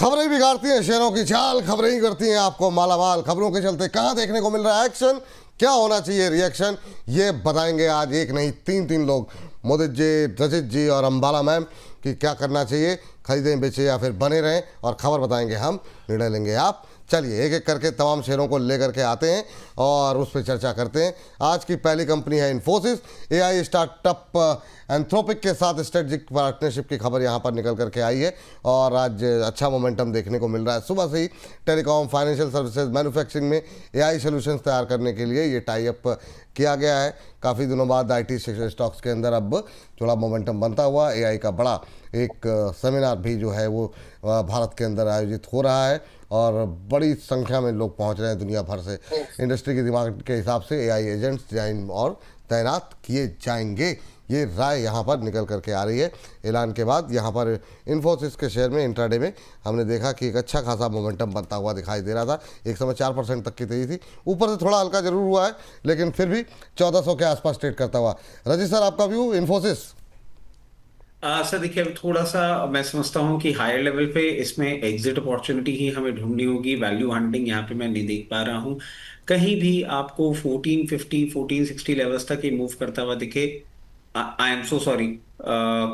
खबरें बिगाड़ती हैं शेयरों की चाल, खबरें ही करती हैं आपको मालामाल। खबरों के चलते कहां देखने को मिल रहा है एक्शन, क्या होना चाहिए रिएक्शन, ये बताएंगे आज एक नहीं तीन तीन लोग, मोदी जी, रजित जी और अंबाला मैम, कि क्या करना चाहिए, खरीदें बेचें या फिर बने रहें। और खबर बताएंगे हम, निर्णय लेंगे आप। चलिए एक एक करके तमाम शेयरों को लेकर के आते हैं और उस पर चर्चा करते हैं। आज की पहली कंपनी है इन्फोसिस। एआई स्टार्टअप एंथ्रोपिक के साथ स्ट्रेटेजिक पार्टनरशिप की खबर यहाँ पर निकल करके आई है और आज अच्छा मोमेंटम देखने को मिल रहा है। सुबह से ही टेलीकॉम, फाइनेंशियल सर्विसेज, मैन्युफैक्चरिंग में एआई सॉल्यूशंस तैयार करने के लिए ये टाई अप किया गया है। काफ़ी दिनों बाद आईटी स्टॉक्स के अंदर अब थोड़ा मोमेंटम बनता हुआ एआई का बड़ा एक सेमिनार भी जो है वो भारत के अंदर आयोजित हो रहा है और बड़ी संख्या में लोग पहुंच रहे हैं दुनिया भर से। इंडस्ट्री के दिमाग के हिसाब से एआई एजेंट्स डिजाइन और तैनात किए जाएंगे, ये राय यहाँ पर निकल करके आ रही है। ऐलान के बाद यहाँ पर इन्फोसिस के शेयर में इंट्राडे में हमने देखा कि एक अच्छा खासा मोमेंटम बनता हुआ दिखाई दे रहा था। एक समय 4% तक की तेजी थी, ऊपर से थोड़ा हल्का जरूर हुआ है लेकिन फिर भी 1400 के आसपास ट्रेड करता हुआ। रजी सर, आपका व्यू इन्फोसिस? सर देखिए, अब थोड़ा सा मैं समझता हूँ कि हायर लेवल पे इसमें एग्जिट अपॉर्चुनिटी ही हमें ढूंढनी होगी। वैल्यू हंटिंग यहाँ पे मैं नहीं देख पा रहा हूँ। कहीं भी आपको 1450 1460 लेवल्स तक ये मूव करता हुआ दिखे, आई एम सो सॉरी,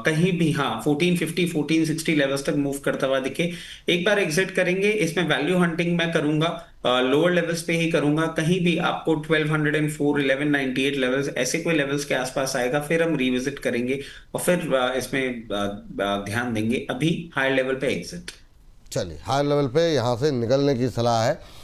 कहीं भी, हाँ, 1450 1460 लेवल्स तक मूव करता हुआ दिखे, एक बार एग्जिट करेंगे। इसमें वैल्यू हंटिंग मैं करूंगा, लोअर लेवल्स पे ही करूंगा। कहीं भी आपको 1204 1198 लेवल्स, ऐसे कोई लेवल्स के आसपास आएगा फिर हम रिविजिट करेंगे और फिर इसमें ध्यान देंगे। अभी हायर लेवल पे एग्जिट। चलिए हाई लेवल पे यहाँ से निकलने की सलाह है।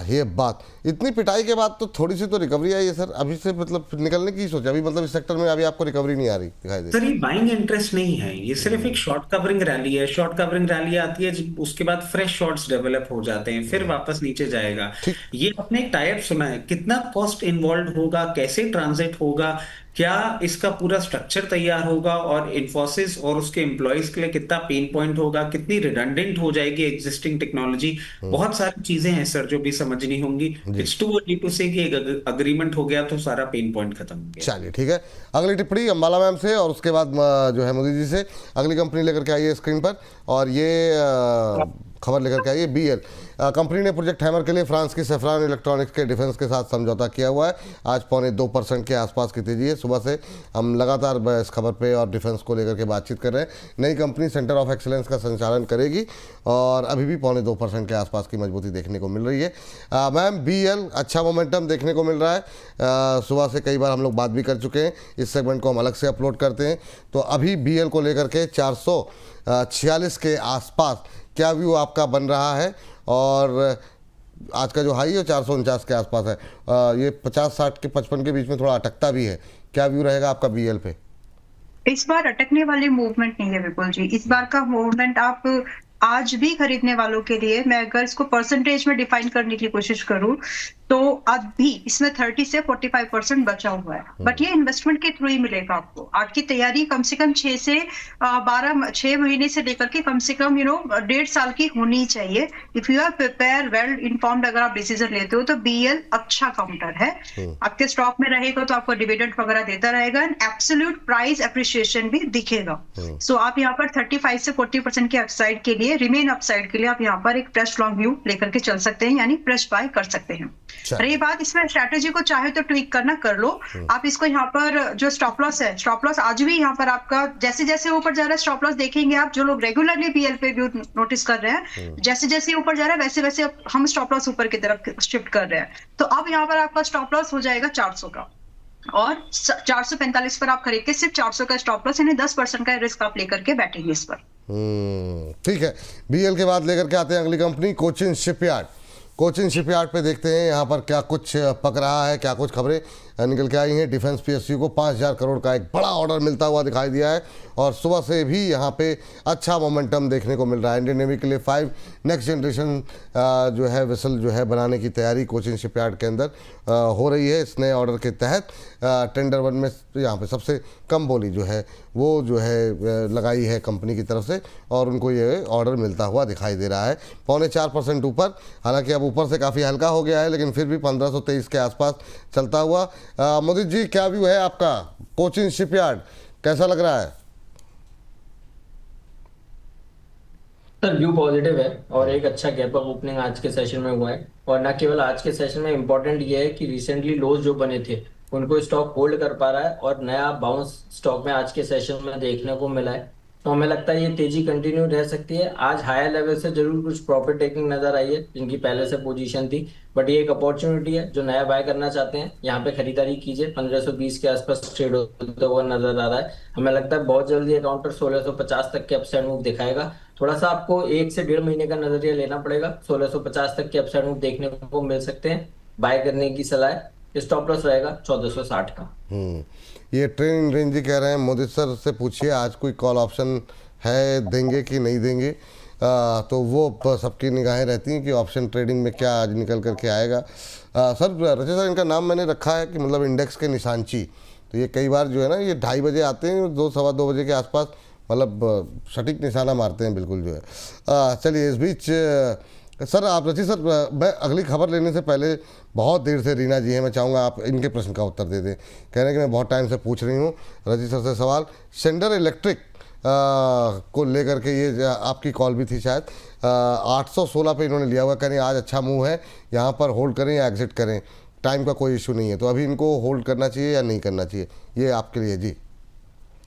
ये बात, इतनी पिटाई के बाद तो थोड़ी सी तो रिकवरी आई है सर, अभी से मतलब निकलने की सोचा अभी, मतलब इस सेक्टर में अभी आपको रिकवरी नहीं आ रही दिखाई दे सर रही? ये बाइंग इंटरेस्ट नहीं है, ये सिर्फ एक शॉर्ट कवरिंग रैली है। शॉर्ट कवरिंग रैली आती है उसके बाद फ्रेश शॉर्ट्स डेवलप हो जाते हैं, फिर वापस नीचे जाएगा। ठीक। ये अपने एक टाइप सुना है, कितना कॉस्ट इन्वॉल्व होगा, कैसे ट्रांजिट होगा, क्या इसका पूरा स्ट्रक्चर तैयार होगा, और इन्फोसिस और उसके एम्प्लॉयज के लिए कितना पेन पॉइंट होगा, कितनी रिडंडेंट हो जाएगी एग्जिस्टिंग टेक्नोलॉजी। बहुत सारी चीजें हैं सर जो भी समझनी होंगी। जी इट्स टू अर्ली टू से कि एक अग्रीमेंट हो गया तो सारा पेन पॉइंट खत्म हो गया। चलिए ठीक है। अगली टिप्पणी अंबाला मैम से और उसके बाद जो है मोदी जी से। अगली कंपनी लेकर के आइए स्क्रीन पर और ये खबर लेकर के आइए। बीएल कंपनी ने प्रोजेक्ट हैमर के लिए फ्रांस की सेफ्रॉन इलेक्ट्रॉनिक्स के डिफेंस के साथ समझौता किया हुआ है। आज 2.25% के आसपास की तेजी है। सुबह से हम लगातार इस खबर पे और डिफेंस को लेकर के बातचीत कर रहे हैं। नई कंपनी सेंटर ऑफ एक्सीलेंस का संचालन करेगी और अभी भी 2.25% के आसपास की मजबूती देखने को मिल रही है। मैम, बीएल अच्छा मोमेंटम देखने को मिल रहा है। सुबह से कई बार हम लोग बात भी कर चुके हैं, इस सेगमेंट को हम अलग से अपलोड करते हैं। तो अभी बीएल को लेकर के 446 के आसपास क्या व्यू आपका बन रहा है? और आज का जो हाई है 449 के आसपास है। ये 50 60 के 55 के बीच में थोड़ा अटकता भी है। क्या व्यू रहेगा आपका बीएल पे? इस बार अटकने वाली मूवमेंट नहीं है विपुल जी। इस बार का मूवमेंट आप आज भी खरीदने वालों के लिए, मैं अगर इसको परसेंटेज में डिफाइन करने की कोशिश करूं तो अब भी इसमें 30 से 45% बचा हुआ है। बट ये इन्वेस्टमेंट के थ्रू ही मिलेगा आपको। आज की तैयारी कम से कम 6 से 6 महीने से लेकर के कम से कम 1.5 साल की होनी चाहिए। If you are prepare well informed, अगर आप डिसीजन लेते हो तो बीएल अच्छा काउंटर है। आपके स्टॉक में रहेगा तो आपको डिविडेंड वगैरह देता रहेगा एंड एब्सोल्यूट प्राइस एप्रिसिएशन भी दिखेगा। सो आप यहाँ पर 35 से 40% के अपसाइड के लिए, रिमेन अपसाइड के लिए आप यहाँ पर एक फ्रेश लॉन्ग व्यू लेकर के चल सकते हैं, यानी फ्रेश बाय कर सकते हैं। रही बात इसमें स्ट्रैटेजी को चाहे तो ट्विक करना कर लो। आप इसको यहाँ पर जो स्टॉप लॉस है, स्टॉप लॉस आज भी यहाँ पर आपका जैसे जैसे ऊपर जा रहा है स्टॉप लॉस देखेंगे आप, जो लोग रेगुलरली बीएल पे व्यू नोटिस कर रहे हैं, जैसे जैसे ऊपर जा रहा है वैसे वैसे हम स्टॉप लॉस ऊपर की तरफ शिफ्ट कर रहे हैं। तो अब यहाँ पर आपका स्टॉप लॉस हो जाएगा 400 का और 445 पर आप खरीद के सिर्फ 400 का स्टॉप लॉस, यानी 10% का रिस्क आप लेकर के बैठेंगे इस पर। ठीक है। बीएल के बाद लेकर के आते हैं अगली company Cochin shipyard. Cochin shipyard पे देखते हैं यहाँ पर क्या कुछ पक रहा है, क्या कुछ खबरें निकल के आई हैं। डिफेंस पीएसयू को 5000 करोड़ का एक बड़ा ऑर्डर मिलता हुआ दिखाई दिया है और सुबह से भी यहाँ पे अच्छा मोमेंटम देखने को मिल रहा है। इंडियन नेवी के लिए 5 नेक्स्ट जनरेशन जो है वेसल जो है बनाने की तैयारी कोचिन शिपयार्ड के अंदर हो रही है। इस नए ऑर्डर के तहत टेंडर 1 में यहाँ पे सबसे कम बोली जो है वो जो है लगाई है कंपनी की तरफ से और उनको ये ऑर्डर मिलता हुआ दिखाई दे रहा है 4.25% ऊपर। हालांकि अब ऊपर से काफ़ी हल्का हो गया है लेकिन फिर भी 1523 के आसपास चलता हुआ। मोदी जी, क्या व्यू है आपका? कोचिन शिपयार्ड कैसा लग रहा है? सर व्यू पॉजिटिव है और एक अच्छा गैप अप ओपनिंग आज के सेशन में हुआ है। और न केवल आज के सेशन में, इम्पोर्टेंट ये है कि रिसेंटली लोज जो बने थे उनको स्टॉक होल्ड कर पा रहा है और नया बाउंस स्टॉक में आज के सेशन में देखने को मिला है। तो हमें लगता है ये तेजी कंटिन्यू रह सकती है। आज हायर लेवल से जरूर कुछ प्रॉफिट टेकिंग नजर आई है जिनकी पहले से पोजीशन थी, बट ये एक अपॉर्चुनिटी है। जो नया बाय करना चाहते हैं यहाँ पे खरीदारी कीजिए। 1520 के आसपास ट्रेड होता हुआ नजर आ रहा है। हमें लगता है बहुत जल्दी काउंटर 1650 तक के अपसाइड मूव दिखाएगा। थोड़ा सा आपको 1 से 1.5 महीने का नजरिया लेना पड़ेगा। 1650 तक के अपसाइड मूव देखने को मिल सकते हैं। बाय करने की सलाह है। स्टॉप लॉस रहेगा 1460 का। ये ट्रेनिंग रेंज जी कह रहे हैं, मोदी सर से पूछिए आज कोई कॉल ऑप्शन है, देंगे कि नहीं देंगे। तो वो सबकी निगाहें रहती हैं कि ऑप्शन ट्रेडिंग में क्या आज निकल करके आएगा। सर रजत सर, इनका नाम मैंने रखा है कि मतलब इंडेक्स के निशानची। तो ये कई बार जो है ना, ये 2:30 बजे आते हैं, 2 सवा 2 बजे के आसपास, मतलब सटीक निशाना मारते हैं बिल्कुल जो है। चलिए इस बीच सर आप रचित सर, मैं अगली खबर लेने से पहले, बहुत देर से रीना जी हैं, मैं चाहूँगा आप इनके प्रश्न का उत्तर दे दें। कह रहे हैं कि मैं बहुत टाइम से पूछ रही हूँ रचित सर से सवाल। शेंडर इलेक्ट्रिक को लेकर के, ये आपकी कॉल भी थी शायद। 816 पे इन्होंने लिया हुआ, कह रहे हैं आज अच्छा मूव है, यहाँ पर होल्ड करें या एग्जिट करें, टाइम का कोई इशू नहीं है। तो अभी इनको होल्ड करना चाहिए या नहीं करना चाहिए, ये आपके लिए जी।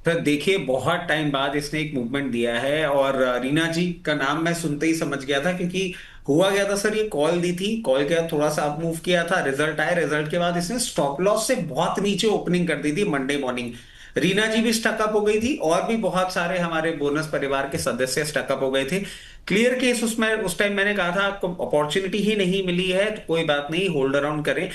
तो देखिए बहुत टाइम बाद इसने एक मूवमेंट दिया है और रीना जी का नाम मैं सुनते ही समझ गया था, क्योंकि हुआ गया था सर, ये कॉल दी थी, कॉल के बाद थोड़ा सा अप मूव किया था, रिजल्ट आया, रिजल्ट के बाद इसने स्टॉप लॉस से बहुत नीचे ओपनिंग कर दी थी मंडे मॉर्निंग। रीना जी भी स्टकअप हो गई थी और भी बहुत सारे हमारे बोनस परिवार के सदस्य स्टकअप हो गए थे। क्लियर केस उसमें उस टाइम मैंने कहा था आपको अपॉर्चुनिटी ही नहीं मिली है तो कोई बात नहीं, होल्ड अराउंड करें।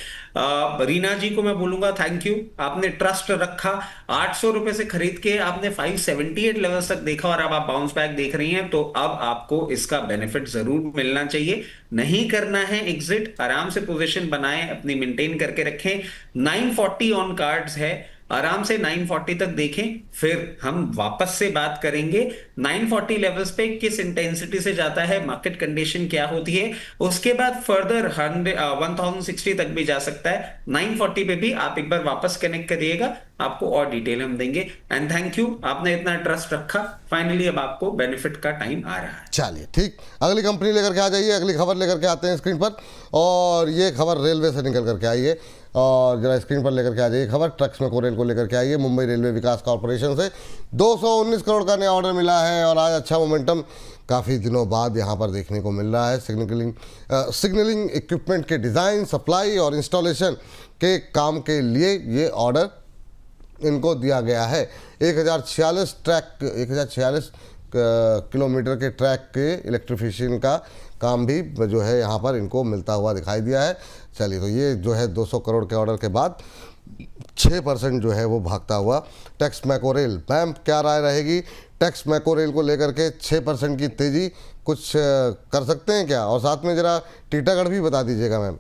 रीना जी को मैं बोलूंगा थैंक यू, आपने ट्रस्ट रखा। 800 रुपए से खरीद के आपने 578 लेवल्स तक देखा और अब आप बाउंस बैक देख रही हैं, तो अब आपको इसका बेनिफिट जरूर मिलना चाहिए। नहीं करना है एग्जिट, आराम से पोजीशन बनाएं, अपनी मेंटेन करके रखें। 940 ऑन कार्ड्स है, आराम से 940 तक देखें, फिर हम वापस से बात करेंगे 940 लेवल्स पे किस इंटेंसिटी से जाता है, मार्केट कंडीशन क्या होती है। उसके बाद फर्दर 1060 तक भी जा सकता है। 940 पे भी आप एक बार वापस कनेक्ट करिएगा, आपको और डिटेल हम देंगे। एंड थैंक यू, आपने इतना ट्रस्ट रखा। फाइनली अब आपको बेनिफिट का टाइम आ रहा है। चलिए ठीक, अगली कंपनी लेकर के आ जाइए, अगली खबर लेकर के आते हैं स्क्रीन पर। और ये खबर रेलवे से निकल करके आई है, और जरा स्क्रीन पर लेकर के आ जाइए खबर। ट्रक्स में कोरेल को लेकर के आइए। मुंबई रेलवे विकास कॉर्पोरेशन से 219 करोड़ का नया ऑर्डर मिला है और आज अच्छा मोमेंटम काफ़ी दिनों बाद यहाँ पर देखने को मिल रहा है। सिग्नलिंग इक्विपमेंट के डिज़ाइन, सप्लाई और इंस्टॉलेशन के काम के लिए ये ऑर्डर इनको दिया गया है। 1046 किलोमीटर के ट्रैक के इलेक्ट्रिफिकेशन का काम भी जो है यहाँ पर इनको मिलता हुआ दिखाई दिया है। चलिए, तो ये जो है 200 करोड़ के ऑर्डर के बाद 6% जो है वो भागता हुआ। टेक्स मैकोरेल, मैम क्या राय रहेगी टेक्स मैकोरेल को लेकर के? 6% की तेज़ी कुछ कर सकते हैं क्या? और साथ में ज़रा टीटागढ़ भी बता दीजिएगा मैम।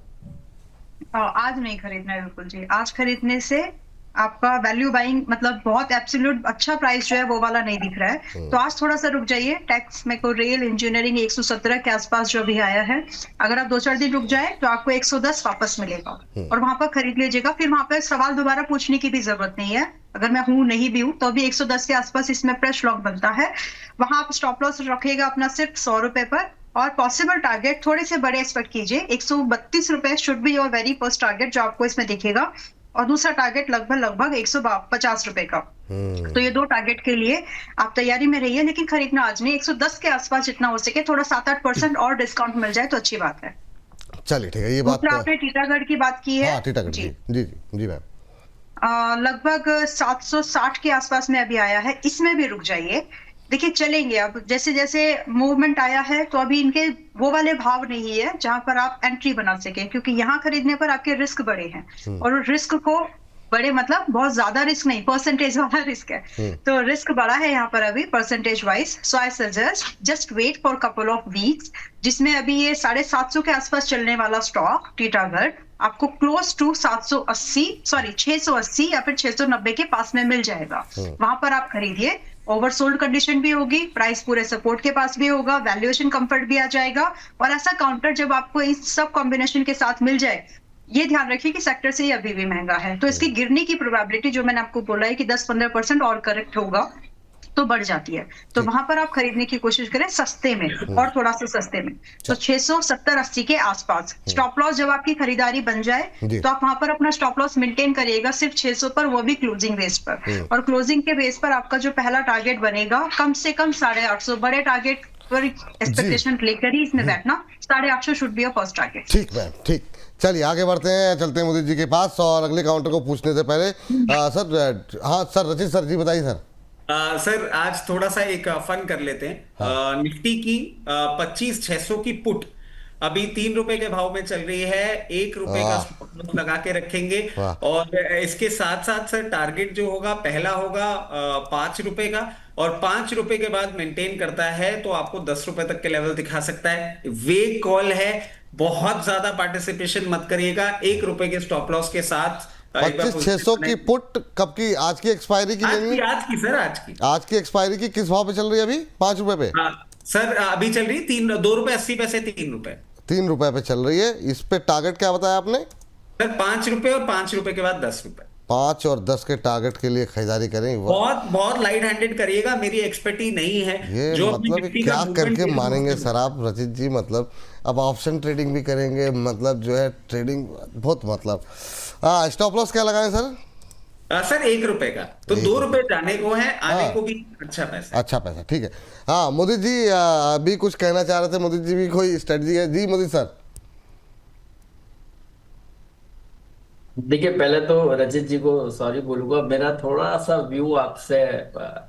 आज नहीं खरीदना है बिल्कुल जी। आज खरीदने से आपका वैल्यू बाइंग, मतलब बहुत एब्सोल्यूट अच्छा प्राइस जो है वो वाला नहीं दिख रहा है। तो आज थोड़ा सा रुक जाइए। टेक्स मैकोरेल इंजीनियरिंग 117 के आसपास जो भी आया है, अगर आप 2-4 दिन रुक जाए तो आपको 110 वापस मिलेगा और वहां पर खरीद लीजिएगा। फिर वहां पर सवाल दोबारा पूछने की भी जरूरत नहीं है। अगर मैं हूं नहीं भी हूं तो भी 110 के आसपास इसमें फ्रेश लॉक बनता है। वहां आप स्टॉप लॉस रखिएगा अपना सिर्फ 100 रुपए पर, और पॉसिबल टारगेट थोड़े से बड़े एक्सपेक्ट कीजिए। 132 रुपए should be your very first target जो आपको इसमें दिखेगा, और दूसरा टारगेट लगभग 150 रुपए का। तो ये 2 टारगेट के लिए आप तैयारी में रहिए, लेकिन खरीदना आज नहीं। 110 के आसपास जितना हो सके, थोड़ा 7-8% और डिस्काउंट मिल जाए तो अच्छी बात है। चलिए ठीक है, ये बात आपने टीटागढ़ की बात की है। हाँ, टीटागढ़ जी जी जी मैम। लगभग 760 के आसपास में अभी आया है, इसमें भी रुक जाइए। देखिए चलेंगे, अब जैसे जैसे मूवमेंट आया है तो अभी इनके वो वाले भाव नहीं है जहां पर आप एंट्री बना सके, क्योंकि यहाँ खरीदने पर आपके रिस्क बड़े हैं। और रिस्क को बड़े मतलब बहुत ज्यादा रिस्क नहीं, परसेंटेज वाला रिस्क है। तो रिस्क बड़ा है यहाँ पर अभी percentage wise. So I suggest just wait for couple of weeks, जिसमें अभी ये 750 के आसपास चलने वाला स्टॉक टीटागढ़ आपको क्लोज टू 680 या फिर 690 के पास में मिल जाएगा। वहां पर आप खरीदिए। ओवरसोल्ड कंडीशन भी होगी, प्राइस पूरे सपोर्ट के पास भी होगा, वैल्यूएशन कंफर्ट भी आ जाएगा। और ऐसा काउंटर जब आपको इस सब कॉम्बिनेशन के साथ मिल जाए, ये ध्यान रखिए कि सेक्टर से ये अभी भी महंगा है, तो इसकी गिरने की प्रोबेबिलिटी जो मैंने आपको बोला है कि 10-15% और करेक्ट होगा, तो बढ़ जाती है। तो वहां पर आप खरीदने की कोशिश करें सस्ते में, और थोड़ा सा सस्ते में, तो 670-80 के आसपास स्टॉप लॉस। जब आपकी खरीदारी बन जाए जी। तो आप वहां पर अपना स्टॉप लॉस मेंटेन करिएगा सिर्फ 600 पर, वो भी क्लोजिंग बेस पर। और क्लोजिंग के बेस पर आपका जो पहला टारगेट बनेगा कम से कम 850। बड़े टारगेट पर एक्सपेक्टेशन लेकर ही इसमें बैठना। 850 should be your first target. ठीक मैम, ठीक। चलिए आगे बढ़ते हैं, चलते हैं मोदी जी के पास। और अगले काउंटर को पूछने से पहले सर, हाँ सर, रचित सर जी बताइए सर। सर आज थोड़ा सा एक फन कर लेते हैं। निफ्टी की 25,600 की पुट अभी 3 रुपए के भाव में चल रही है। 1 रुपए का वाह। स्टॉप लॉस लगा के रखेंगे। वाह। और इसके साथ साथ सर टारगेट जो होगा पहला होगा 5 रुपए का, और 5 रुपए के बाद मेंटेन करता है तो आपको 10 रुपए तक के लेवल दिखा सकता है। वेग कॉल है, बहुत ज्यादा पार्टिसिपेशन मत करिएगा। 1 रुपए के स्टॉप लॉस के साथ 25,600 की पुट कब की? आज की एक्सपायरी की लेनी है? आज की सर, आज की। आज की एक्सपायरी की किस भाव पे चल रही है अभी? 5 रुपए पे? सर अभी चल रही 2 रुपए 80 पैसे, 3 रुपए। 3 रुपए पे चल रही है। इस पे टारगेट क्या बताया आपने? सर 5 रुपए, और 5 रुपए के बाद 10 रुपए। 5 और 10 के टारगेट के लिए खरीदारी करें। बहुत बहुत लाइट हैंडेड करिएगा, मेरी एक्सपर्टी नहीं है। ये जो मतलब क्या करके मानेंगे सर आप, रचित जी? मतलब अब ऑप्शन ट्रेडिंग भी करेंगे, मतलब जो है ट्रेडिंग बहुत, मतलब स्टॉप लॉस क्या लगाएं सर? सर 1 रुपए का, तो 2 रुपए जाने को है, आने को भी अच्छा पैसा। अच्छा पैसा, ठीक है। हाँ मोदी जी अभी कुछ कहना चाह रहे थे, मोदी जी भी कोई स्ट्रेटजी है? जी मोदी सर। देखिए, पहले तो रजित जी को सॉरी बोलूंगा, मेरा थोड़ा सा व्यू आपसे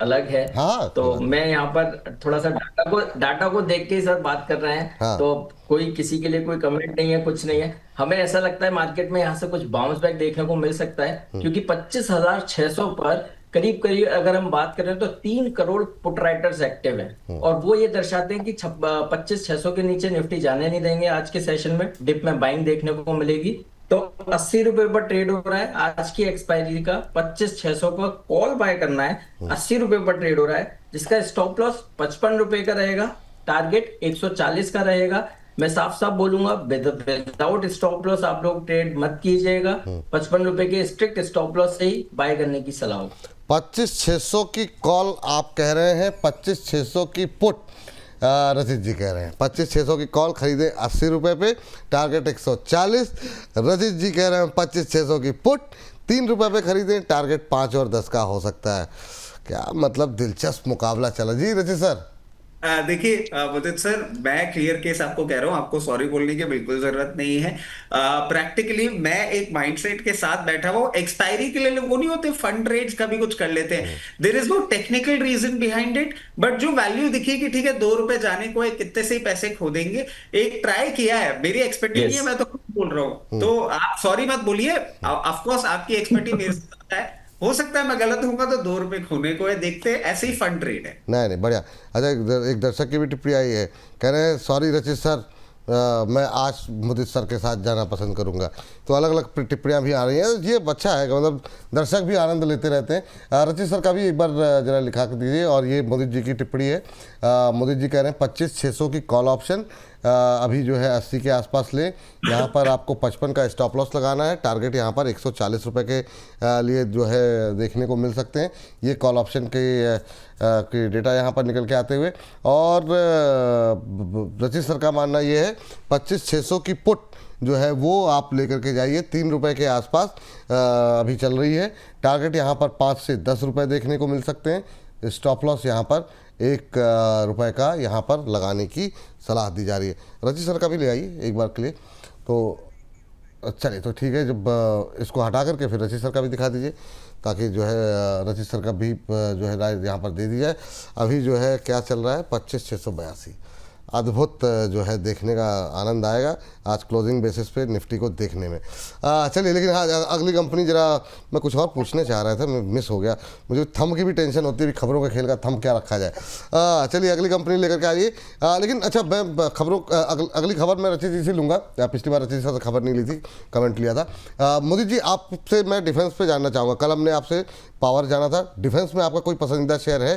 अलग है। हाँ, तो मैं यहाँ पर थोड़ा सा डाटा को देख के ही सर बात कर रहे हैं। हाँ। तो कोई किसी के लिए कोई कमेंट नहीं है, कुछ नहीं है। हमें ऐसा लगता है मार्केट में यहाँ से कुछ बाउंस बैक देखने को मिल सकता है, क्योंकि 25,600 पर करीब करीब अगर हम बात करें तो 3 करोड़ पुट राइटर्स एक्टिव हैं, और वो ये दर्शाते हैं कि 25,600 के नीचे निफ्टी जाने नहीं देंगे। आज के सेशन में डिप में बाइंग देखने को मिलेगी। तो 80 रुपए पर ट्रेड हो रहा है। आज की एक्सपायरी का 25,600 का कॉल बाय करना है। 80 रुपए पर ट्रेड हो रहा है, जिसका स्टॉप लॉस 55 रुपए का रहेगा, टारगेट 140 का रहेगा। मैं साफ साफ बोलूंगा, विदाउट स्टॉप लॉस आप लोग ट्रेड मत कीजिएगा। 55 रुपए के स्ट्रिक्ट स्टॉप लॉस से ही बाय करने की सलाह हो। 25,600 की कॉल आप कह रहे हैं, 25,600 की पुट रचित जी कह रहे हैं। 25,600 की कॉल खरीदे 80 रुपए पे, टारगेट 140। रचित जी कह रहे हैं 25,600 की पुट 3 रुपए पे खरीदें, टारगेट 5 और 10 का हो सकता है। क्या मतलब दिलचस्प मुकाबला चला जी रचित सर। देखिए मुदित सर, मैं क्लियर केस आपको कह रहा हूं, आपको सॉरी बोलने की बिल्कुल जरूरत नहीं है। प्रैक्टिकली मैं एक माइंडसेट के साथ बैठा हुआ, एक्सपायरी के लिए वो नहीं होते फंड ट्रेड्स, कभी कुछ कर लेते हैं। There is no technical reason behind it, but जो वैल्यू दिखी कि ठीक है 2 रुपए जाने को है, कितने से ही पैसे खो देंगे, एक ट्राई किया है। मेरी एक्सपर्टी नहीं है, मैं तो खुद बोल रहा हूँ, तो आप सॉरी मत बोलिए। ऑफकोर्स आपकी एक्सपर्टी मेरे साथ है, हो सकता है मैं गलत होऊंगा तो 2 रुपए खोने को है, देखते हैं। ऐसे ही फंड ट्रेड है। नहीं बढ़िया। अच्छा एक दर्शक की भी टिप्पणी आई है, कह रहे हैं सॉरी रचित सर, मैं आज मुदित सर के साथ जाना पसंद करूंगा। तो अलग अलग टिप्पणियां भी आ रही हैं, ये अच्छा है, मतलब दर्शक भी आनंद लेते रहते हैं। रचित सर का भी एक बार जरा लिखा कर दीजिए। और ये मोदी जी की टिप्पणी है। मोदी जी कह रहे हैं 25,600 की कॉल ऑप्शन अभी जो है 80 के आसपास लें। यहाँ पर आपको 55 का स्टॉप लॉस लगाना है, टारगेट यहाँ पर 140 रुपये के लिए जो है देखने को मिल सकते हैं। ये कॉल ऑप्शन के डेटा यहाँ पर निकल के आते हुए। और रचित सर का मानना ये है 25,600 की पुट जो है वो आप लेकर के जाइए, 3 रुपये के आसपास अभी चल रही है। टारगेट यहाँ पर 5 से 10 रुपये देखने को मिल सकते हैं। स्टॉप लॉस यहाँ पर 1 रुपये का यहाँ पर लगाने की सलाह दी जा रही है। रचित सर का भी ले आइए एक बार के लिए। तो चलिए, तो ठीक है, जब इसको हटा करके फिर रचित सर का भी दिखा दीजिए, ताकि जो है रचित सर का भी जो है राय यहाँ पर दे दी जाए। अभी जो है क्या चल रहा है 25,682। अद्भुत जो है देखने का आनंद आएगा आज क्लोजिंग बेसिस पे निफ्टी को देखने में। चलिए, लेकिन हाँ अगली कंपनी जरा मैं कुछ और पूछने चाह रहा था, मैं मिस हो गया। मुझे थंब की भी टेंशन होती है, खबरों के खेल का थंब क्या रखा जाए। चलिए अगली कंपनी लेकर के आइए। लेकिन अच्छा, मैं खबरों अगली खबर मैं रचित जी से लूँगा। पिछली बार रचित जी से खबर नहीं ली थी, कमेंट लिया था। मोदी जी, आपसे मैं डिफेंस पे जानना चाहूँगा। कल हमने आपसे पावर जाना था, डिफेंस में आपका कोई पसंदीदा शेयर है?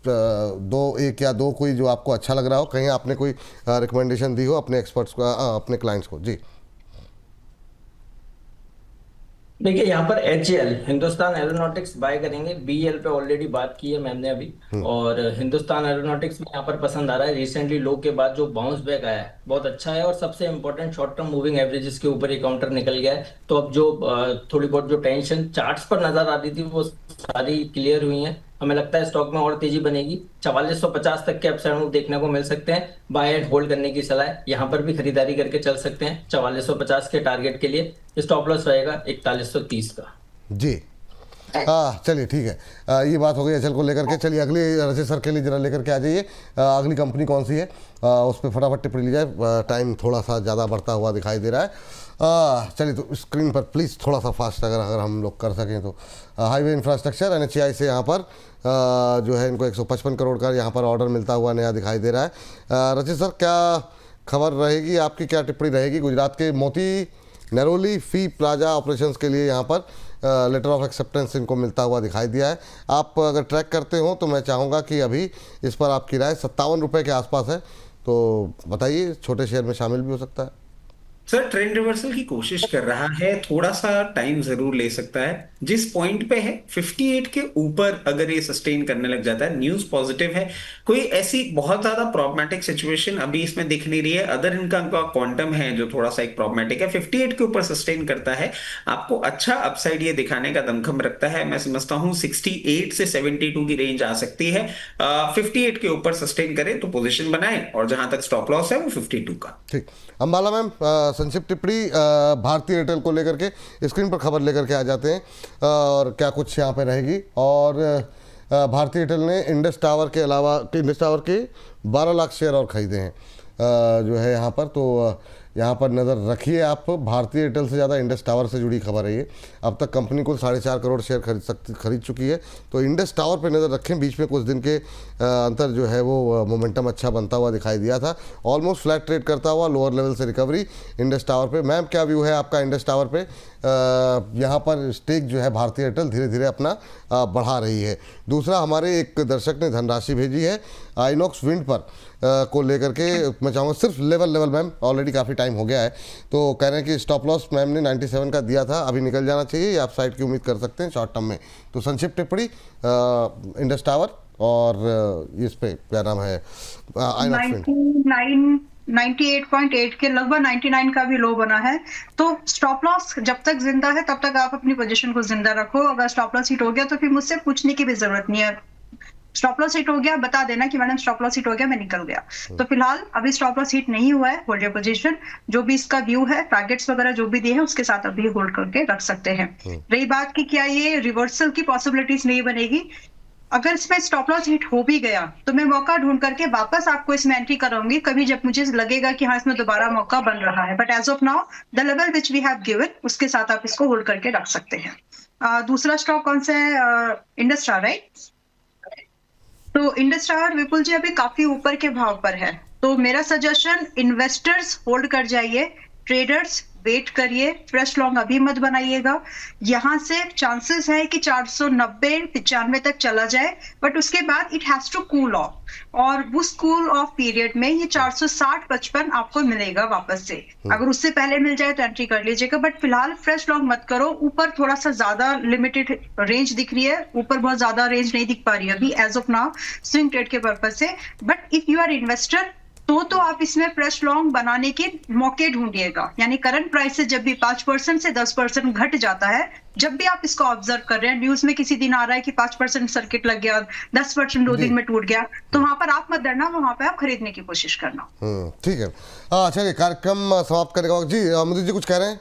1 या 2 कोई जो आपको अच्छा लग रहा हो, कहीं आपने कोई रिकमेंडेशन दी हो अपने एक्सपर्ट्स को, अपने क्लाइंट्स को? जी देखिए यहाँ पर HAL हिंदुस्तान एरोनॉटिक्स बाय करेंगे। BEL पे ऑलरेडी बात की है मैम ने अभी, और हिंदुस्तान एरोनॉटिक्स में यहाँ पर पसंद आ रहा है। रिसेंटली लो के बाद जो बाउंस बैक आया है बहुत अच्छा है, और सबसे important short term moving averages के ऊपर ये काउंटर निकल गया है। तो अब जो थोड़ी बहुत जो टेंशन चार्ट्स पर नजर आ रही थी वो सारी क्लियर हुई है। हमें लगता है स्टॉक में और तेजी बनेगी। 4450 तक के अपसाइड मूव देखने को मिल सकते हैं। बाय एंड होल्ड करने की सलाह है। यहाँ पर भी खरीदारी करके चल सकते हैं 4450 के टारगेट के लिए। स्टॉप लॉस रहेगा 4130 का। जी हाँ, चलिए ठीक है। ये बात हो गई एचएल को लेकर के। चलिए अगली रजत सर के लिए जरा लेकर के आ जाइए। अगली कंपनी कौन सी है, उस पर फटाफट टिप्पणी ली जाए। टाइम थोड़ा सा ज़्यादा बढ़ता हुआ दिखाई दे रहा है। चलिए तो स्क्रीन पर प्लीज़ थोड़ा सा फास्ट अगर हम लोग कर सकें तो। हाईवे इंफ्रास्ट्रक्चर NHAI से यहाँ पर जो है इनको 155 करोड़ का यहाँ पर ऑर्डर मिलता हुआ नया दिखाई दे रहा है। रजत सर क्या खबर रहेगी आपकी, क्या टिप्पणी रहेगी? गुजरात के मोती नरोली फी प्लाजा ऑपरेशंस के लिए यहाँ पर लेटर ऑफ एक्सेप्टेंस इनको मिलता हुआ दिखाई दिया है। आप अगर ट्रैक करते हो तो मैं चाहूँगा कि अभी इस पर आपकी राय 57 रुपये के आसपास है, तो बताइए, छोटे शेयर में शामिल भी हो सकता है। सर ट्रेंड रिवर्सल की कोशिश कर रहा है, थोड़ा सा टाइम जरूर ले सकता है। जिस पॉइंट पे है 58 के ऊपर अगर ये सस्टेन करने लग जाता है, न्यूज पॉजिटिव है। कोई ऐसी बहुत ज्यादा प्रॉब्लमेटिक सिचुएशन अभी इसमें दिख नहीं रही है। अदर इनकम का क्वांटम है जो थोड़ा सा एक प्रॉब्लमेटिक है। 58 के ऊपर सस्टेन करता है, आपको अच्छा अपसाइड ये दिखाने का दमखम रखता है। मैं समझता हूं 68 से 72 की रेंज आ सकती है। 58 के ऊपर सस्टेन करे तो पोजीशन बनाए, और जहां तक स्टॉप लॉस है वो 52 का। ठीक, अंबाला मैम संक्षिप्त टिप्पणी भारतीय एयरटेल को लेकर के स्क्रीन पर खबर लेकर के आ जाते हैं, और क्या कुछ यहाँ पे रहेगी। और भारतीय एयरटेल ने इंडस टावर के अलावा इंडस टावर के 12 लाख शेयर और खरीदे हैं जो है यहाँ पर। तो यहाँ पर नज़र रखिए आप। भारतीय एयरटेल से ज़्यादा इंडस टावर से जुड़ी खबर है ये। अब तक कंपनी को 4.5 करोड़ शेयर खरीद चुकी है, तो इंडस टावर पे नज़र रखें। बीच में कुछ दिन के अंतर जो है वो मोमेंटम अच्छा बनता हुआ दिखाई दिया था। ऑलमोस्ट फ्लैट ट्रेड करता हुआ लोअर लेवल से रिकवरी इंडस टावर पे। मैम क्या व्यू है आपका इंडस टावर पे? यहाँ पर स्टेक जो है भारतीय एयरटेल धीरे धीरे अपना बढ़ा रही है। दूसरा, हमारे एक दर्शक ने धनराशि भेजी है आइनॉक्स विंड पर को लेकर के। मैं चाहूँगा सिर्फ लेवल मैम, ऑलरेडी काफ़ी टाइम हो गया है, तो कह रहे हैं कि स्टॉप लॉस मैम ने 97 का दिया था, अभी निकल जाना चाहिए, या आप साइड की उम्मीद कर सकते हैं शॉर्ट टर्म में। तो संक्षिप्त टिप्पणी इंडस टावर और इस पे क्या नाम है आइनॉक्स विंड। 98.8 के लगभग 99 का भी लो बना है। तो स्टॉप लॉस जब तक जिंदा है तब तक आप अपनी पोजीशन को जिंदा रखो। अगर स्टॉप लॉस हिट हो गया तो फिर मुझसे पूछने की भी जरूरत नहीं है। स्टॉप लॉस हिट हो गया, बता देना कि मैडम स्टॉप लॉस हिट हो गया, मैं निकल गया। तो फिलहाल अभी स्टॉप लॉस हिट नहीं हुआ है, होल्ड योर पोजीशन। जो भी इसका व्यू है, टारगेट्स वगैरह जो भी दिए हैं उसके साथ अभी होल्ड करके रख सकते हैं। रही बात की क्या ये रिवर्सल की पॉसिबिलिटीज नहीं बनेगी, अगर इसमें स्टॉप लॉस हिट हो भी गया तो मैं मौका ढूंढ करके वापस आपको इसमें एंट्री कराऊंगी कभी जब मुझे लगेगा कि हाँ इसमें दोबारा मौका बन रहा है। But as of now the level which we have given उसके साथ आप इसको होल्ड करके रख सकते हैं। दूसरा स्टॉक कौन सा है? Indus tower, right? तो इंडस टावर विपुल जी अभी काफी ऊपर के भाव पर है, तो मेरा सजेशन इन्वेस्टर्स होल्ड कर जाइए, ट्रेडर्स वेट करिए, फ्रेश लॉन्ग अभी मत बनाइएगा। यहां से चांसेस है कि 490-95 तक चला जाए, बट उसके बाद it has to cool off, और उस कूल ऑफ पीरियड में ये 460-55 आपको मिलेगा वापस से। अगर उससे पहले मिल जाए तो एंट्री कर लीजिएगा, बट फिलहाल फ्रेश लॉन्ग मत करो। ऊपर थोड़ा सा ज्यादा लिमिटेड रेंज दिख रही है, ऊपर बहुत ज्यादा रेंज नहीं दिख पा रही है अभी as of now swing trade के पर्पज से। But if you are investor तो आप इसमें फ्रेश लॉन्ग बनाने के मौके ढूंढिएगा। यानी करंट प्राइस से जब भी 5% से 10% घट जाता है, जब भी आप इसको ऑब्जर्व कर रहे हैं, न्यूज में किसी दिन आ रहा है कि 5% सर्किट लग गया, 10% 2 दिन में टूट गया, तो वहां पर आप मत डरना, वहां पर आप खरीदने की कोशिश करना। ठीक है, चलिए कार्यक्रम समाप्त करेगा जी। मोदी जी कुछ कह रहे हैं?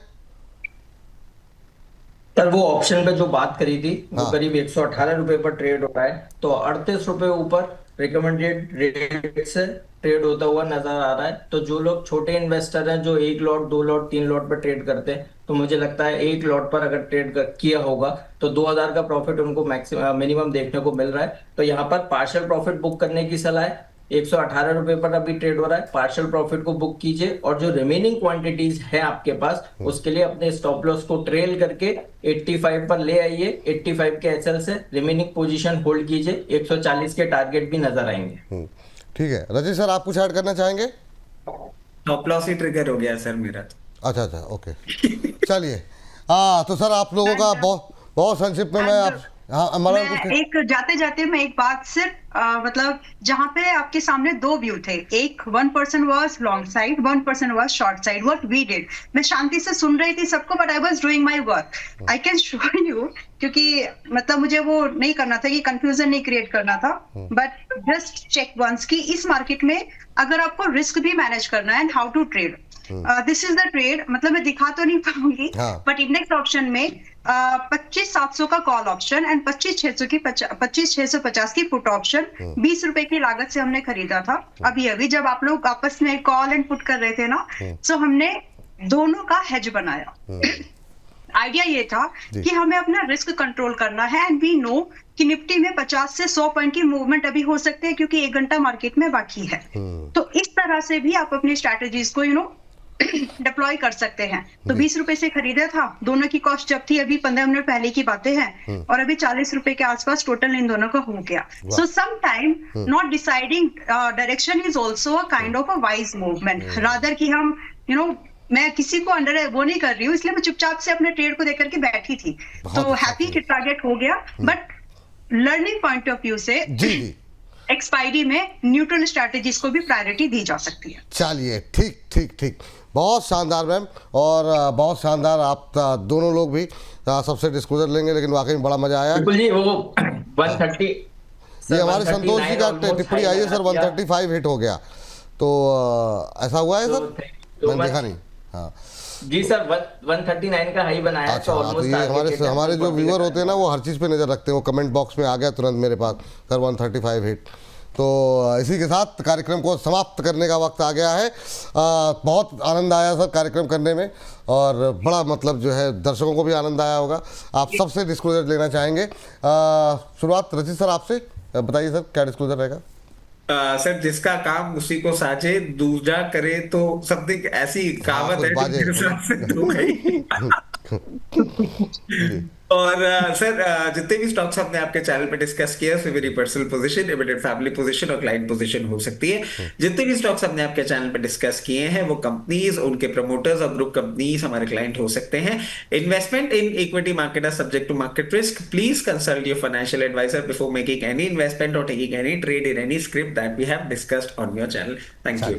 सर वो ऑप्शन पे जो बात करी थी वो करीब 118 रुपए पर ट्रेड हो रहा है, तो 38 रुपए ऊपर रिकमेंडेड रेट से ट्रेड होता हुआ नजर आ रहा है। तो जो लोग छोटे इन्वेस्टर हैं जो 1 लॉट 2 लॉट 3 लॉट पर ट्रेड करते हैं, तो मुझे लगता है 1 लॉट पर अगर ट्रेड किया होगा तो 2000 का प्रॉफिट उनको मैक्सिमम मिनिमम देखने को मिल रहा है। तो यहाँ पर पार्शियल प्रॉफिट बुक करने की सलाह है। 118 रुपए पर अभी ट्रेड हो रहा है, पार्शियल प्रॉफिट को बुक कीजिए, और जो रिमेनिंग क्वांटिटीज है आपके पास उसके लिए अपने स्टॉप लॉस को ट्रेल करके 85 पर ले आइए। 85 के एसएल से रिमेनिंग पोजीशन होल्ड कीजिए, 140 के टारगेट भी नजर आएंगे। ठीक है, रजत सर आप कुछ ऐड करना चाहेंगे? स्टॉप लॉस ही ट्रिगर हो गया सर मेरा। अच्छा, ओके। चलिए हाँ तो सर आप लोगों का बहुत बहुत संक्षिप्त में मैं आप हाँ हमारा कुछ मैं एक जाते जाते मैं एक बात सिर्फ मतलब जहां पे आपके सामने दो व्यू थे, एक 1% was long side, 1% was short side. What we did, मैं शांति से सुन रही थी सबको, but I was doing my work. I can show you, क्योंकि मतलब मुझे वो नहीं करना था कि कंफ्यूजन नहीं क्रिएट करना था, बट जस्ट चेक वंस कि इस मार्केट में अगर आपको रिस्क भी मैनेज करना है and how to trade. This is the trade. मतलब मैं दिखा तो नहीं पाऊंगी, बट इंडेक्स ऑप्शन में 25,700 का कॉल ऑप्शन एंड 25,650 की पुट ऑप्शन 20 रुपए की लागत से हमने खरीदा था. अभी जब आप लोग आपस में कॉल एंड पुट कर रहे थे ना, सो हमने दोनों का हेज बनाया. आइडिया ये था कि हमें अपना रिस्क कंट्रोल करना है एंड वी नो कि निफ्टी में 50 से 100 पॉइंट की मूवमेंट अभी हो सकते हैं क्योंकि 1 घंटा मार्केट में बाकी है. तो इस तरह से भी आप अपनी स्ट्रैटेजीज को डिप्लॉय कर सकते हैं. तो 20 रुपए से खरीदा था, दोनों की कॉस्ट जब थी अभी 15 मिनट पहले की बातें हैं, और अभी 40 रुपए के आसपास टोटल इन दोनों का हो गया. So some time not deciding direction is also a kind of a wise movement, rather कि हम मैं किसी को अंडर वो नहीं कर रही हूँ, इसलिए मैं चुपचाप से अपने ट्रेड को देख करके बैठी थी. तो हैप्पी कि टारगेट हो गया, but learning point of view से एक्सपायरी में न्यूट्रल स्ट्रैटेजीज को भी प्रायोरिटी दी जा सकती है. चलिए ठीक ठीक ठीक, बहुत शानदार मैम, और बहुत शानदार आप दोनों लोग भी सबसे डिस्क्लोजर लेंगे, लेकिन वाकई में बड़ा मजा आया. बिल्कुल जी, वो 130 ये हमारे संतोष जी का टिप्पणी आई है सर, 135 हिट हो गया, तो ऐसा हुआ है सर? मैंने देखा नहीं. हाँ जी सर, 139 का हाई बनाया. अच्छा, तो ये हमारे जो व्यूअर होते हैं ना, वो हर चीज़ पे नज़र रखते हैं. वो कमेंट बॉक्स में आ गया तुरंत मेरे पास सर 135 हिट. तो इसी के साथ कार्यक्रम को समाप्त करने का वक्त आ गया है. बहुत आनंद आया सर कार्यक्रम करने में, और बड़ा मतलब जो है दर्शकों को भी आनंद आया होगा. आप सबसे डिस्क्लोजर लेना चाहेंगे. शुरुआत रचित सर आपसे बताइए सर, क्या डिस्क्लोजर रहेगा? सर जिसका काम उसी को साझे, दूजा करे तो समथिंग ऐसी कहावत है मेरे हिसाब से तो गई. और सर जितने भी स्टॉक्स हमने आपके चैनल पे डिस्कस किया उसमें मेरी personal position, immediate family position और क्लाइंट पोजीशन हो सकती है. जितने भी स्टॉक्स हमने आपके चैनल पे डिस्कस किए हैं वो कंपनीज, उनके प्रमोटर्स और ग्रुप कंपनीज हमारे क्लाइंट हो सकते हैं. Investment in equity market are subject to market risk. Please consult your financial advisor before making any investment और taking any trade in any script that we have discussed on your channel. Thank you.